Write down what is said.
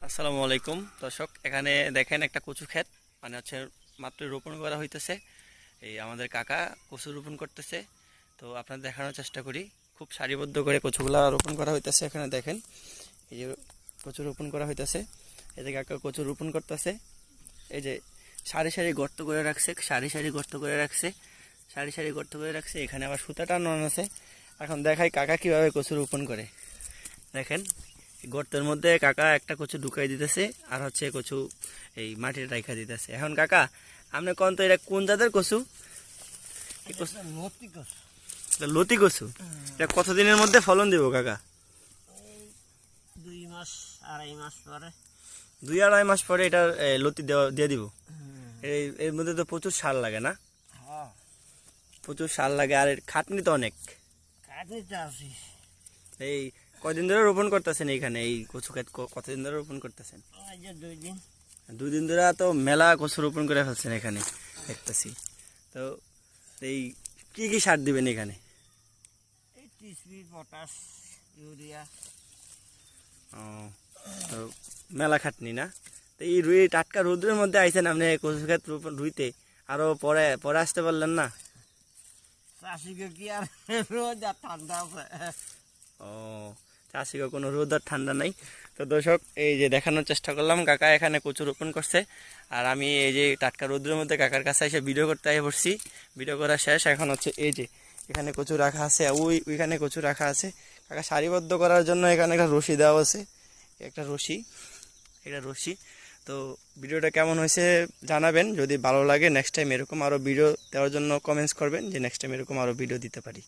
আসসালামু আলাইকুম দর্শক, এখানে দেখেন একটা কচু ক্ষেত, মানে হচ্ছে মাত্র রোপণ করা হইতেছে। এই আমাদের কাকা কচু রোপণ করতেছে। তো আপনাদের দেখানোর চেষ্টা করি, খুব সারিবদ্ধ করে কচুগুলা রোপণ করা হইতেছে। এখানে দেখেন, এই যে কচু রোপণ করা হইতেছে। এই যে কাকা কচু রোপণ করতেছে। এই যে সারি সারি গর্ত করে রাখছে, সারি সারি গর্ত করে রাখছে, সারি সারি গর্ত করে রাখছে। এখানে আবার সুতা টানানো আছে। এখন দেখাই কাকা কিভাবে কচু রোপণ করে। দেখেন, গর্তের মধ্যে কাকা একটা কচু ঢুকাই দিতেছে, আর হচ্ছে কচু এই মাটির রাইখা দিতেছে। এখন কাকা, আপনি কোন তো এটা কোন জাতের কচু? এটা লতি কচু। এটা কতদিনের মধ্যে ফলন দিব কাকা? 2 মাস 2.5 মাস পরে। 2-2.5 মাস পরে এটা লতি দেওয়া দিয়ে দিব। এর মধ্যে তো প্রচুর সার লাগে না? হ্যাঁ, প্রচুর সার লাগে, আর এর খাটনি তো অনেক। কাটিতে আছি। এই কয়দিন ধরে রোপণ করতেছেন এইখানে? এই কচু ক্ষেত কতদিন ধরে রোপণ করতেছেন? ওই যে 2 দিন। 2 দিন ধরে তো মেলা কচু রোপণ করে ফেলছেন এখানে, দেখতেছি। তো এই কি কি সার দিবেন এখানে? এই টিসপি, পটাশ, ইউরিয়া। ও, তো মেলা খাটনি না? তো এই টাটকা রোদ্রের মধ্যে আইছেন আপনি কচু ক্ষেত রুইতে, আরো পরে পরে আসতে পারলেন না? চাষিকে কি আর রোজ আর ঠান্ডা আছে। ও, চাষিকে কোনো রোদ আর ঠান্ডা নাই। তো দর্শক, এই যে দেখানোর চেষ্টা করলাম, কাকা এখানে কচু রোপণ করছে। আর আমি এই যে টাটকা রোদ্রের মধ্যে কাকার কাছে এসে ভিডিও করতে আই পড়ছি। ভিডিও করা শেষ। এখন হচ্ছে এই যে এখানে কচু রাখা আছে, ওইখানে কচু রাখা আছে। কাকা সারিবদ্ধ করার জন্য এখানে একটা রশি দেওয়া আছে, একটা রশি, এটা রশি। তো ভিডিওটা কেমন হয়েছে জানাবেন। যদি ভালো লাগে নেক্সট টাইম এরকম আরও ভিডিও দেওয়ার জন্য কমেন্টস করবেন, যে নেক্সট টাইম এরকম আরও ভিডিও দিতে পারি।